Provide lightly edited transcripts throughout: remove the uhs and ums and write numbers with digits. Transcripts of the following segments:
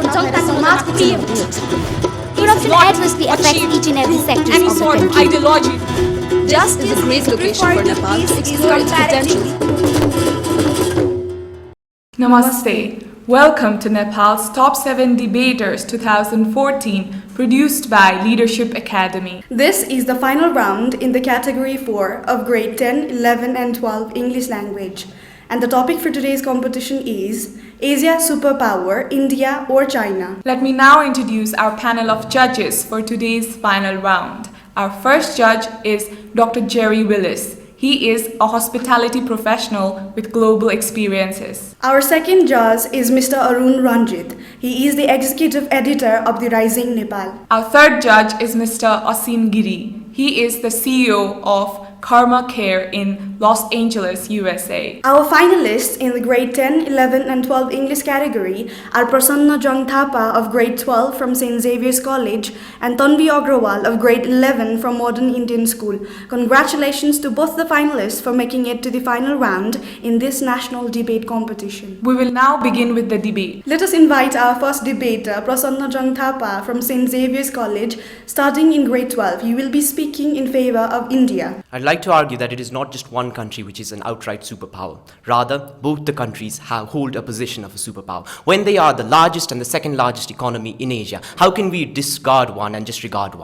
जनताको माग प्रिय Corruption adversely affects each and every sector of the sort of country. ideology. Just is a great location for Nepal to explore its potential. Namaste. Welcome to Nepal's Top 7 Debaters 2014, produced by Leadership Academy. This is the final round in the category 4 of grade 10, 11 and 12 English language. And the topic for today's competition is Asia superpower, India or China? Let me now introduce our panel of judges for today's final round. Our first judge is Dr. Jerry Willis. He is a hospitality professional with global experiences. Our second judge is Mr. ARUN RANJIT. He is the executive editor of the Rising Nepal. Our third judge is Mr. ASEEM GIRI. He is the CEO of Khare in Los Angeles, U.S.A. Our finalists in the grade 10, 11 and 12 English category are Prasanna Jongthapa of grade 12 from St. Xavier's College and Tanvi Agrawal of grade 11 from Modern Indian School. Congratulations to both the finalists for making it to the final round in this national debate competition. We will now begin with the debate. Let us invite our first debater, Prasanna Jongthapa from St. Xavier's College, starting in grade 12. You will be speaking in favor of India. I'd like to argue that it is not just one country which is an outright superpower. Rather, both the countries hold a position of a superpower. When they are the largest and the second largest economy in Asia, how can we discard one and just regard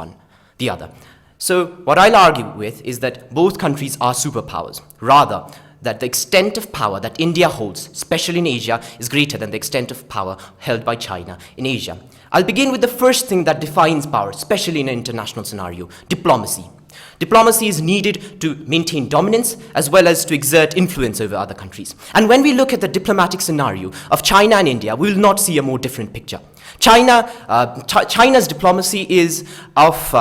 the other? So what I'll argue with is that both countries are superpowers. Rather, that the extent of power that India holds, especially in Asia, is greater than the extent of power held by China in Asia. I'll begin with the first thing that defines power, especially in an international scenario: diplomacy. Diplomacy is needed to maintain dominance as well as to exert influence over other countries. And when we look at the diplomatic scenario of China and India, we will not see a more different picture. China's diplomacy is of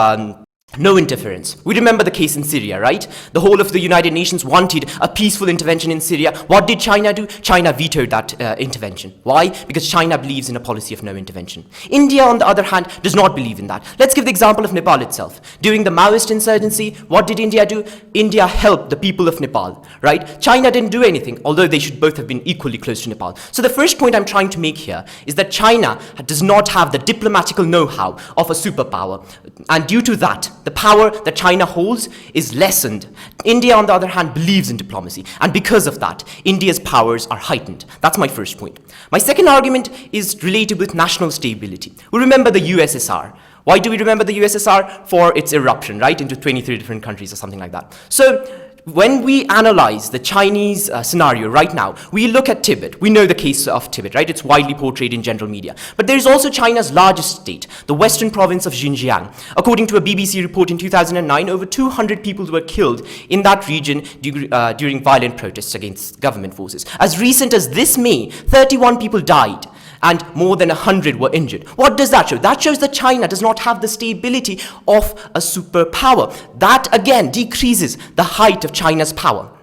no interference. We remember the case in Syria, right? The whole of the United Nations wanted a peaceful intervention in Syria. What did China do? China vetoed that intervention. Why? Because China believes in a policy of no intervention. India, on the other hand, does not believe in that. Let's give the example of Nepal itself. During the Maoist insurgency, what did India do? India helped the people of Nepal, right? China didn't do anything, although they should both have been equally close to Nepal. So the first point I'm trying to make here is that China does not have the diplomatical know-how of a superpower. And due to that, the power that China holds is lessened. India, on the other hand, believes in diplomacy. And because of that, India's powers are heightened. That's my first point. My second argument is related with national stability. We remember the U.S.A. Why do we remember the U.S.A? For its eruption, right, into 23 different countries or something like that. So when we analyze the Chinese scenario right now, we look at Tibet. We know the case of Tibet, right? It's widely portrayed in general media. But there is also China's largest state, the western province of Xinjiang. According to a BBC report in 2009, over 200 people were killed in that region during violent protests against government forces. As recent as this May, 31 people died and more than 100 were injured. What does that show? That shows that China does not have the stability of a superpower. That again decreases the height of China's power.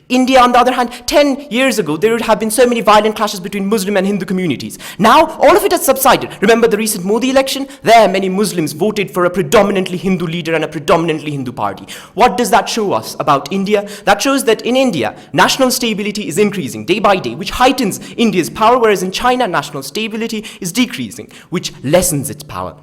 India, on the other hand, 10 years ago, there would have been so many violent clashes between Muslim and Hindu communities. Now, all of it has subsided. Remember the recent Modi election? There, many Muslims voted for a predominantly Hindu leader and a predominantly Hindu party. What does that show us about India? That shows that in India, national stability is increasing day by day, which heightens India's power, whereas in China, national stability is decreasing, which lessens its power.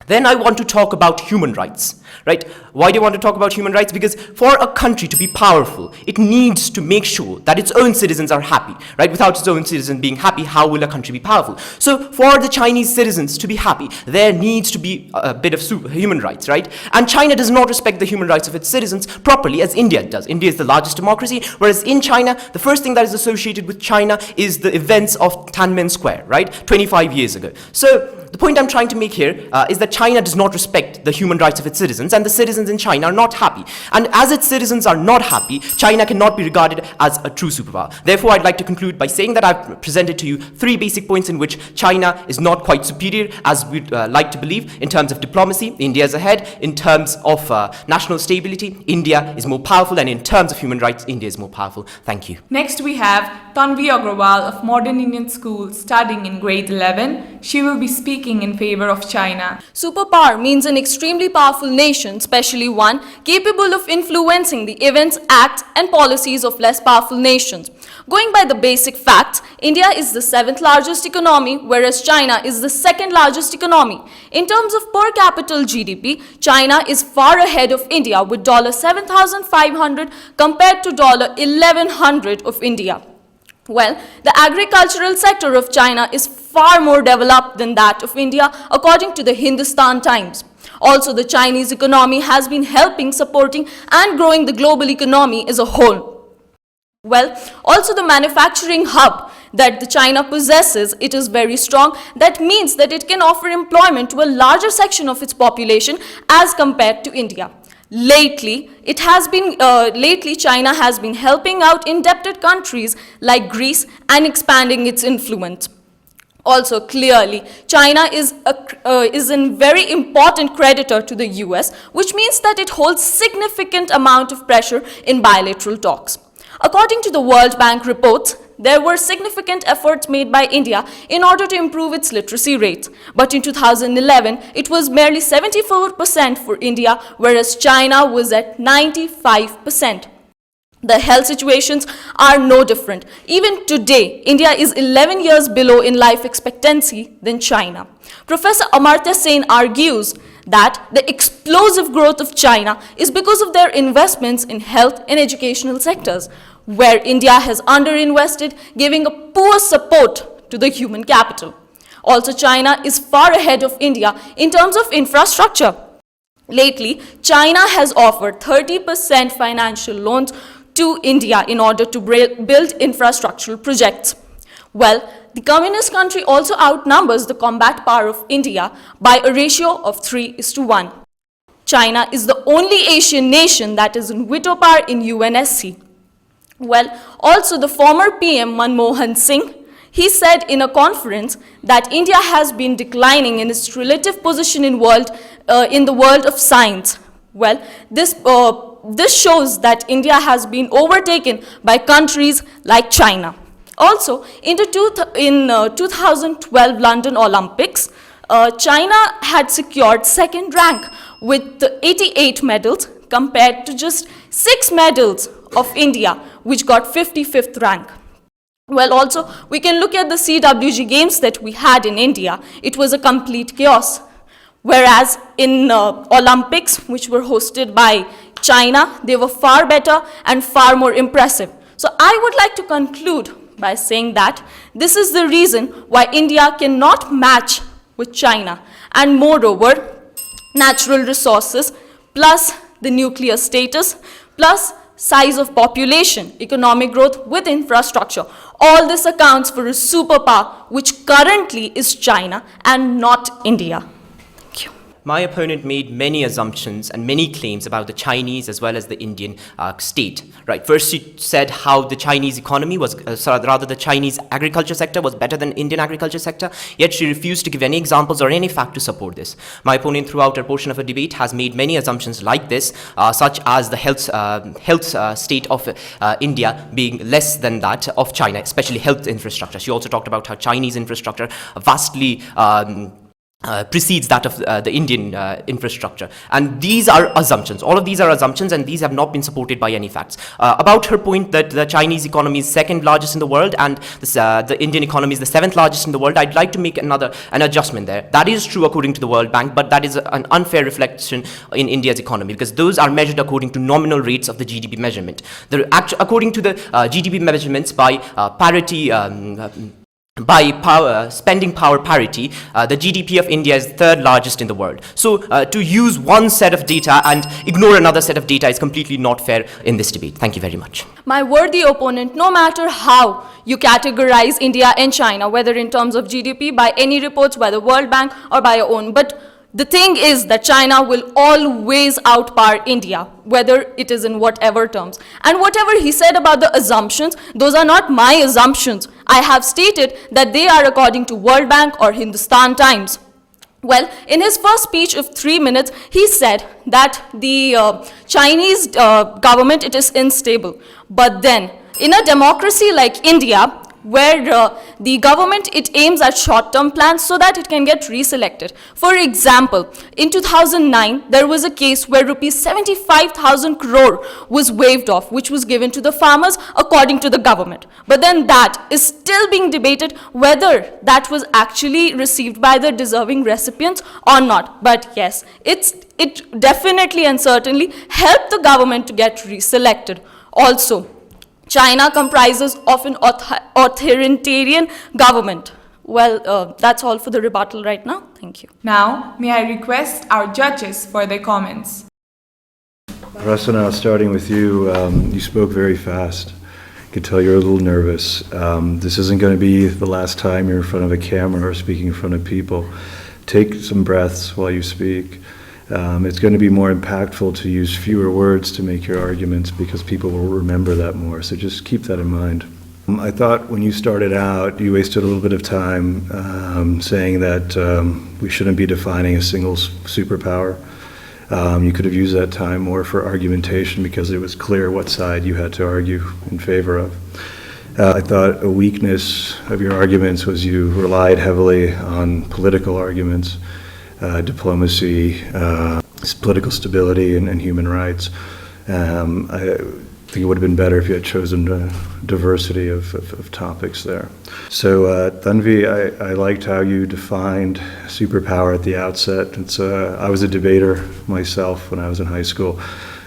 Then I want to talk about human rights, right? Why do you want to talk about human rights? Because for a country to be powerful, it needs to make sure that its own citizens are happy, right? Without its own citizens being happy, how will a country be powerful? So for the Chinese citizens to be happy, there needs to be a bit of human rights, right? And China does not respect the human rights of its citizens properly as India does. India is the largest democracy, whereas in China, the first thing that is associated with China is the events of Tiananmen Square, right? 25 years ago. So the point I'm trying to make here is that China does not respect the human rights of its citizens, and the citizens in China are not happy. And as its citizens are not happy, China cannot be regarded as a true superpower. Therefore, I'd like to conclude by saying that I've presented to you 3 basic points in which China is not quite superior as we'd like to believe. In terms of diplomacy, India is ahead. In terms of national stability, India is more powerful. And in terms of human rights, India is more powerful. Thank you. Next, we have Tanvi Agrawal of Modern Indian School studying in grade 11. She will be speaking in favor of China. Superpower means an extremely powerful nation, especially one capable of influencing the events, acts, and policies of less powerful nations. Going by the basic facts, India is the 7th largest economy, whereas China is the 2nd largest economy. In terms of per capita GDP, China is far ahead of India with $7,500 compared to $1,100 of India. Well, the agricultural sector of China is far more developed than that of India, according to the Hindustan Times. Also, the Chinese economy has been helping, supporting, and growing the global economy as a whole. Well, also the manufacturing hub that the China possesses, it is very strong. That means that it can offer employment to a larger section of its population as compared to India. Lately, China has been helping out indebted countries like Greece and expanding its influence. Also, clearly, China is a very important creditor to the US, which means that it holds significant amount of pressure in bilateral talks. According to the World Bank reports, there were significant efforts made by India in order to improve its literacy rate. But in 2011, it was merely 74% for India, whereas China was at 95%. The health situations are no different. Even today, India is 11 years below in life expectancy than China. Professor Amartya Sen argues that the explosive growth of China is because of their investments in health and educational sectors, where India has underinvested, giving a poor support to the human capital. Also, China is far ahead of India in terms of infrastructure. Lately, China has offered 30% financial loans to India in order to build infrastructural projects. Well, the communist country also outnumbers the combat power of India by a ratio of 3:1. China is the only Asian nation that is in veto power in UNSC. Well, also the former PM Manmohan Singh, he said in a conference that India has been declining in its relative position in the world of science. Well, this shows that India has been overtaken by countries like China. Also, in 2012 London Olympics, China had secured 2nd rank with 88 medals compared to just 6 medals of India, which got 55th rank. Well, also, we can look at the CWG games that we had in India. It was a complete chaos. Whereas in Olympics, which were hosted by China, they were far better and far more impressive. So I would like to conclude by saying that this is the reason why India cannot match with China. And moreover, natural resources, plus the nuclear status, plus size of population, economic growth with infrastructure. All this accounts for a superpower, which currently is China and not India. Thank you. My opponent made many assumptions and many claims about the Chinese as well as the Indian state. Right. First, she said how the Chinese economy was, the Chinese agriculture sector was better than Indian agriculture sector. Yet she refused to give any examples or any fact to support this. My opponent, throughout her portion of her debate, has made many assumptions like this, such as the health state of India being less than that of China, especially health infrastructure. She also talked about how Chinese infrastructure vastly precedes that of the Indian infrastructure. And these are assumptions. All of these are assumptions, and these have not been supported by any facts. About her point that the Chinese economy is 2nd largest in the world and the Indian economy is the 7th largest in the world, I'd like to make an adjustment there. That is true according to the World Bank, but that is an unfair reflection in India's economy, because those are measured according to nominal rates of the GDP measurement. According to the GDP measurements by parity, spending power parity, the GDP of India is 3rd largest in the world. So to use one set of data and ignore another set of data is completely not fair in this debate. Thank you very much. My worthy opponent, no matter how you categorize India and China, whether in terms of GDP, by any reports, by the World Bank or by your own, but the thing is that China will always outpower India, whether it is in whatever terms. And whatever he said about the assumptions, those are not my assumptions. I have stated that they are according to World Bank or Hindustan Times. Well, in his first speech of 3 minutes, he said that the Chinese government, it is unstable. But then, in a democracy like India, where the government, it aims at short-term plans so that it can get reselected. For example, in 2009, there was a case where rupees 75,000 crore was waived off, which was given to the farmers according to the government. But then that is still being debated whether that was actually received by the deserving recipients or not. But yes, it definitely and certainly helped the government to get reselected. Also, China comprises of an authoritarian government. Well, that's all for the rebuttal right now. Thank you. Now, may I request our judges for their comments. Prasanna, starting with you, you spoke very fast. I could tell you're a little nervous. This isn't going to be the last time you're in front of a camera or speaking in front of people. Take some breaths while you speak. It's going to be more impactful to use fewer words to make your arguments because people will remember that more. So just keep that in mind. I thought when you started out, you wasted a little bit of time saying that we shouldn't be defining a single superpower. You could have used that time more for argumentation because it was clear what side you had to argue in favor of. I thought a weakness of your arguments was you relied heavily on political arguments, diplomacy, political stability, and human rights. I think it would have been better if you had chosen a diversity of topics there. So Tanvi, I liked how you defined superpower at the outset. I was a debater myself when I was in high school.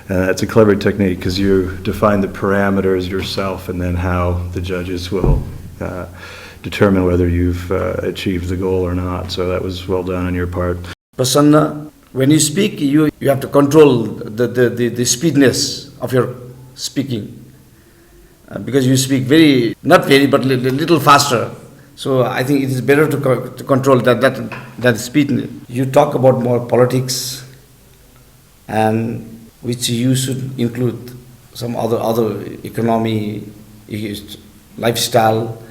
It's a clever technique because you define the parameters yourself and then how the judges will determine whether you've achieved the goal or not. So that was well done on your part. Prasanna, when you speak, you have to control the speediness of your speaking. Because you speak not very, but a little faster. So I think it is better to control that speed. You talk about more politics, and which you should include some other economy, lifestyle,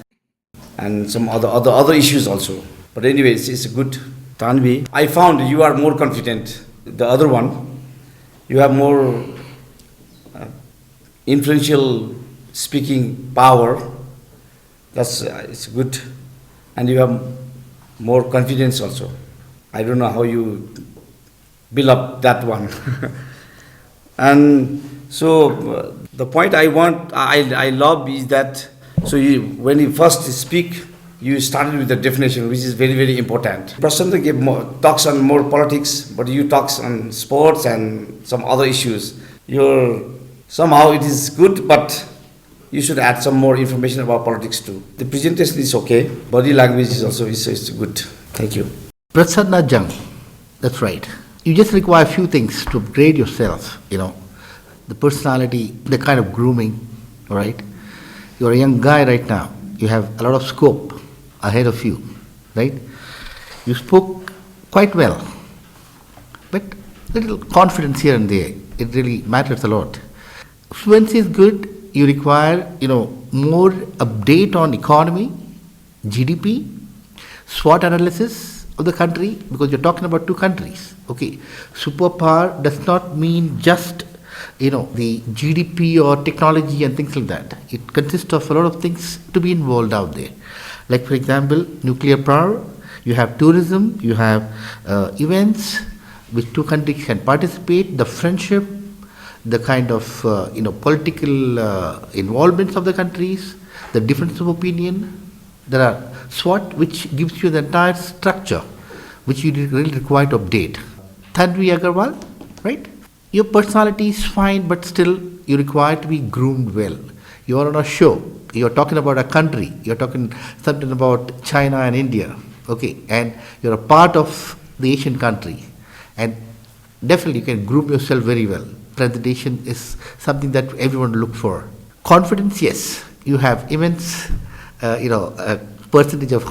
and some other issues also. But anyways, it's good. Tanvi, I found you are more confident. The other one, you have more influential speaking power. It's good, and you have more confidence also. I don't know how you build up that one. And so the point I love is that when you first speak, you started with the definition, which is very, very important. Prasanna talks on more politics, but you talks on sports and some other issues. Somehow it is good, but you should add some more information about politics too. The presentation is okay. Body language is also is good. Thank you. Prasanna Jung, that's right. You just require a few things to upgrade yourself, the personality, the kind of grooming, all right? You're a young guy right now. You have a lot of scope ahead of you, right? You spoke quite well, but little confidence here and there. It really matters a lot. Fluency is good. You require, more update on economy, GDP, SWOT analysis of the country, because you're talking about two countries. Okay, superpower does not mean just, the GDP or technology and things like that. It consists of a lot of things to be involved out there. Like, for example, nuclear power, you have tourism, you have events which two countries can participate, the friendship, the kind of political involvements of the countries, the difference of opinion. There are SWOT which gives you the entire structure which you really require to update. Tanvi Agarwal, right? Your personality is fine, but still you require to be groomed well. You are on a show. You're talking about a country. You're talking something about China and India. Okay, and you're a part of the Asian country, and definitely you can groom yourself very well. Presentation is something that everyone look for. Confidence, yes, you have immense, percentage of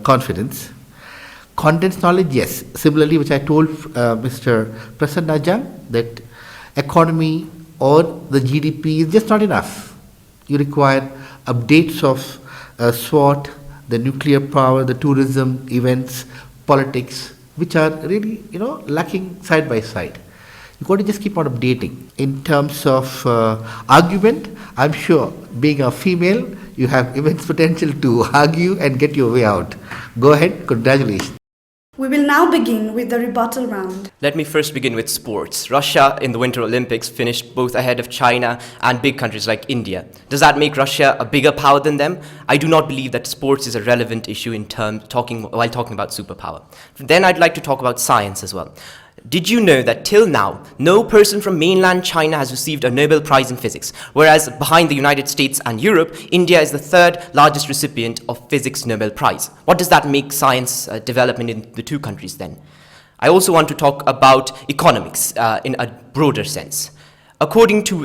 confidence. Contents knowledge, yes. Similarly, which I told Mr. Prasanna Jung, that economy or the GDP is just not enough. You require updates of SWOT, the nuclear power, the tourism, events, politics, which are really, lacking side by side. You got to just keep on updating. In terms of argument, I'm sure being a female, You have immense potential to argue and get your way out. Go ahead, congratulations. We will now begin with the rebuttal round. Let me first begin with sports. Russia in the Winter Olympics finished both ahead of China and big countries like India. Does that make Russia a bigger power than them? I do not believe that sports is a relevant issue while talking about superpower. Then I'd like to talk about science as well. Did you know that till now, no person from mainland China has received a Nobel Prize in physics, whereas behind the United States and Europe, India is the third largest recipient of physics Nobel Prize? What does that make science development in the two countries then? I also want to talk about economics in a broader sense. According to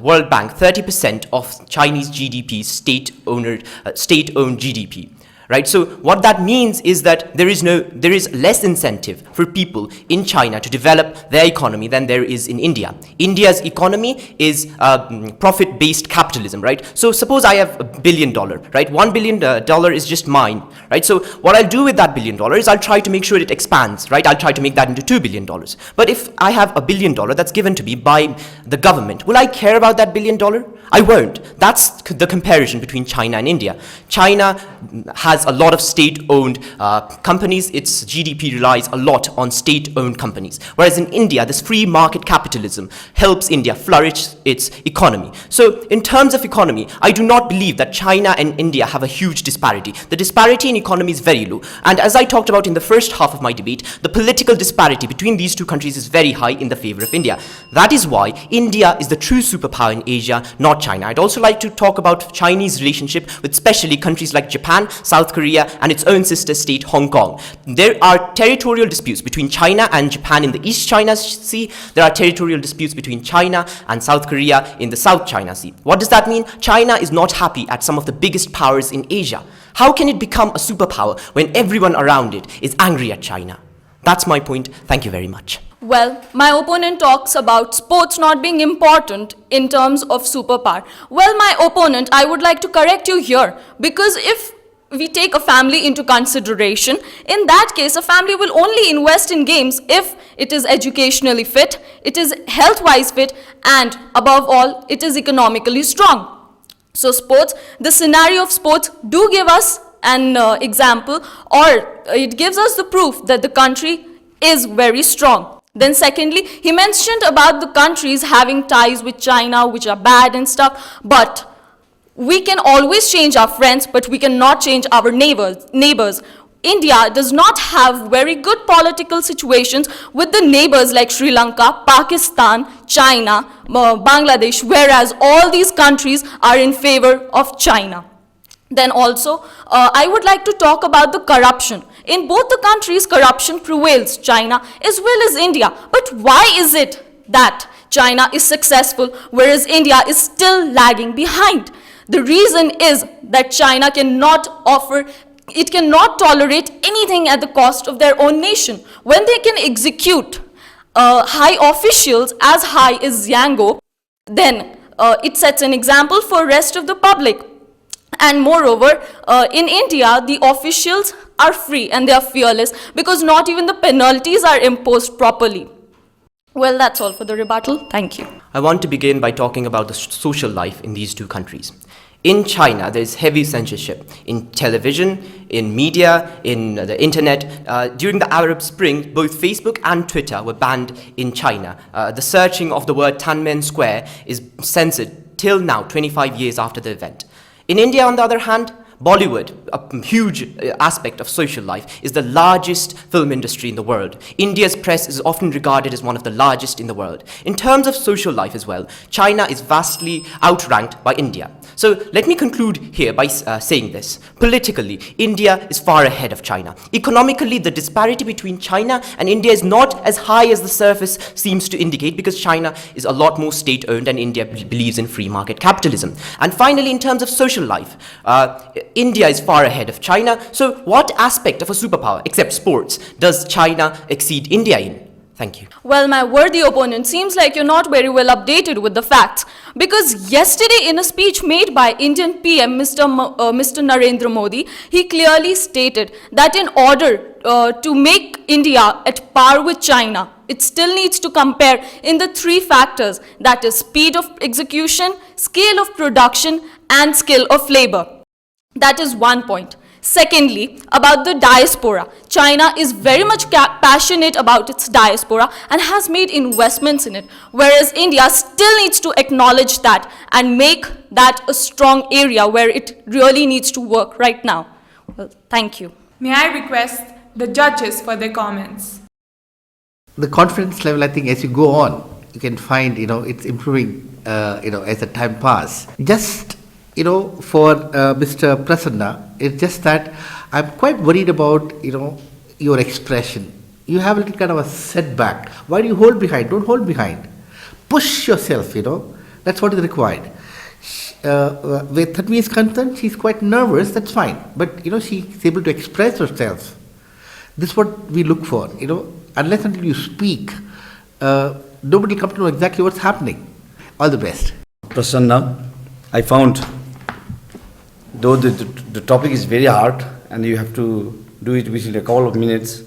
World Bank, 30% of Chinese GDP is state-owned GDP. Right, so what that means is that there is less incentive for people in China to develop their economy than there is in India. India's economy is profit-based capitalism, right? So suppose I have $1 billion, right? $1 billion is just mine, right? So what I'll do with that $1 billion is I'll try to make sure it expands, right? I'll try to make that into $2 billion. But if I have $1 billion that's given to me by the government, will I care about that $1 billion? I won't. That's the comparison between China and India. China has a lot of state-owned companies. Its GDP relies a lot on state-owned companies. Whereas in India, this free market capitalism helps India flourish its economy. So in terms of economy, I do not believe that China and India have a huge disparity. The disparity in economy is very low. And as I talked about in the first half of my debate, the political disparity between these two countries is very high in the favor of India. That is why India is the true superpower in Asia, not China. I'd also like to talk about Chinese relationship with especially countries like Japan, South Korea, and its own sister state, Hong Kong. There are territorial disputes between China and Japan in the East China Sea. There are territorial disputes between China and South Korea in the South China Sea. What does that mean? China is not happy at some of the biggest powers in Asia. How can it become a superpower when everyone around it is angry at China? That's my point. Thank you very much. Well, my opponent talks about sports not being important in terms of superpower. Well, my opponent, I would like to correct you here, because if we take a family into consideration, in that case, a family will only invest in games if it is educationally fit, it is health-wise fit, and above all, it is economically strong. So sports, the scenario of sports do give us an example, or it gives us the proof that the country is very strong. Then secondly, he mentioned about the countries having ties with China, which are bad and stuff, but we can always change our friends, but we cannot change our neighbors. India does not have very good political situations with the neighbors like Sri Lanka, Pakistan, China, Bangladesh, whereas all these countries are in favor of China. Then also, I would like to talk about the corruption. In both the countries, corruption prevails, China as well as India. But why is it that China is successful, whereas India is still lagging behind? The reason is that China cannot tolerate anything at the cost of their own nation. When they can execute high officials as high as Yango, then it sets an example for rest of the public. And moreover, in India, the officials are free and they are fearless because not even the penalties are imposed properly. Well, that's all for the rebuttal. Thank you. I want to begin by talking about the social life in these two countries. In China, there is heavy censorship in television, in media, in the internet. During the Arab Spring, both Facebook and Twitter were banned in China. The searching of the word Tiananmen Square is censored till now, 25 years after the event. In India, on the other hand, Bollywood, a huge aspect of social life, is the largest film industry in the world. India's press is often regarded as one of the largest in the world. In terms of social life as well, China is vastly outranked by India. So let me conclude here by saying this. Politically, India is far ahead of China. Economically, the disparity between China and India is not as high as the surface seems to indicate, because China is a lot more state-owned and India believes in free market capitalism. And finally, in terms of social life, India is far ahead of China. So what aspect of a superpower, except sports, does China exceed India in? Thank you. Well, my worthy opponent, seems like you're not very well updated with the facts, because yesterday in a speech made by Indian PM Mr. Narendra Modi, he clearly stated that in order to make India at par with China, it still needs to compare in the three factors, that is speed of execution, scale of production, and skill of labor. That is one point. Secondly, about the diaspora. China is very much passionate about its diaspora and has made investments in it, whereas India still needs to acknowledge that and make that a strong area where it really needs to work right now. Well, thank you. May I request the judges for their comments? The confidence level, I think, as you go on, you can find, it's improving, as the time passes. Just, for Mr. Prasanna, it's just that I'm quite worried about, your expression. You have a little kind of a setback. Why do you hold behind? Don't hold behind. Push yourself, That's what is required. Where Tanvi is concerned, she's quite nervous, that's fine. But, she's able to express herself. This is what we look for, Unless until you speak, nobody will come to know exactly what's happening. All the best. Prasanna, I found, though the topic is very hard and you have to do it within a couple of minutes,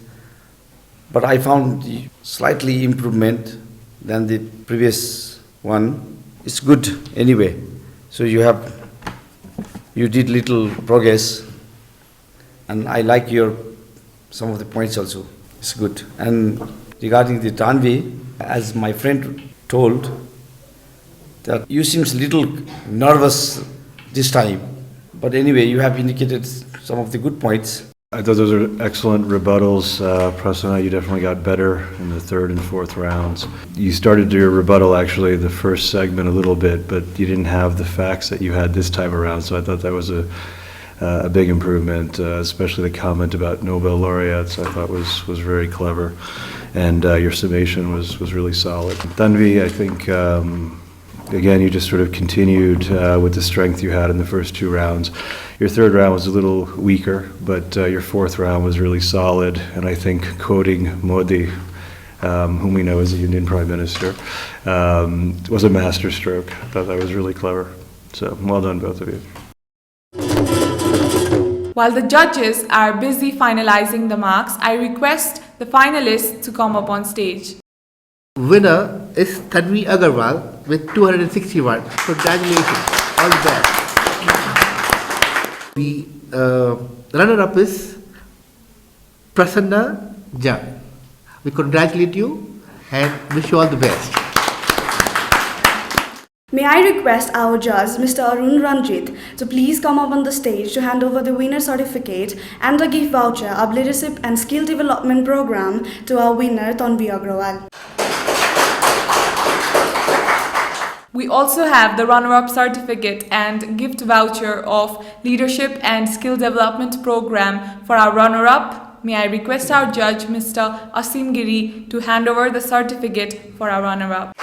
but I found slightly improvement than the previous one. It's good anyway. So you did little progress, and I like some of the points also. It's good. And regarding the Tanvi, as my friend told, that you seems a little nervous this time. But anyway, you have indicated some of the good points. I thought those are excellent rebuttals. Prasanna, you definitely got better in the third and fourth rounds. You started your rebuttal, actually, the first segment a little bit, but you didn't have the facts that you had this time around, so I thought that was a big improvement, especially the comment about Nobel laureates, I thought was very clever. And your summation was really solid. Tanvi, I think, again, you just sort of continued with the strength you had in the first two rounds. Your third round was a little weaker, but your fourth round was really solid. And I think quoting Modi, whom we know as the Indian Prime Minister, was a masterstroke. I thought that was really clever. So well done, both of you. While the judges are busy finalizing the marks, I request the finalists to come up on stage. Winner is Tanvi Agarwal with 261. Congratulations. All the best. The runner-up is Prasanna Jung. We congratulate you and wish you all the best. May I request our judge, Mr. ARUN Ranjit, to please come up on the stage to hand over the winner certificate and a gift voucher of leadership and skill development program to our winner, Tanvi Agrawal. We also have the runner-up certificate and gift voucher of leadership and skill development program for our runner-up. May I request our judge, Mr. ASEEM GIRI, to hand over the certificate for our runner-up.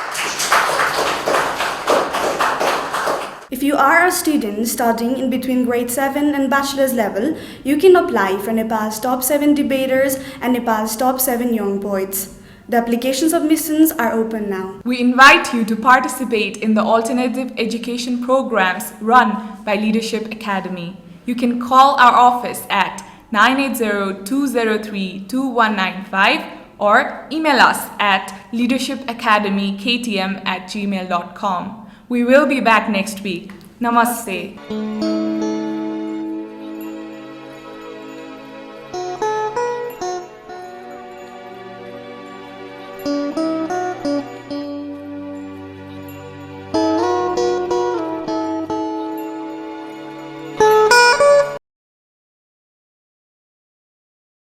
If you are a student studying in between grade 7 and bachelor's level, you can apply for Nepal's top 7 debaters and Nepal's top 7 young poets. The application submissions are open now. We invite you to participate in the alternative education programs run by Leadership Academy. You can call our office at 980-203-2195 or email us at leadershipacademyktm@gmail.com. We will be back next week. Namaste.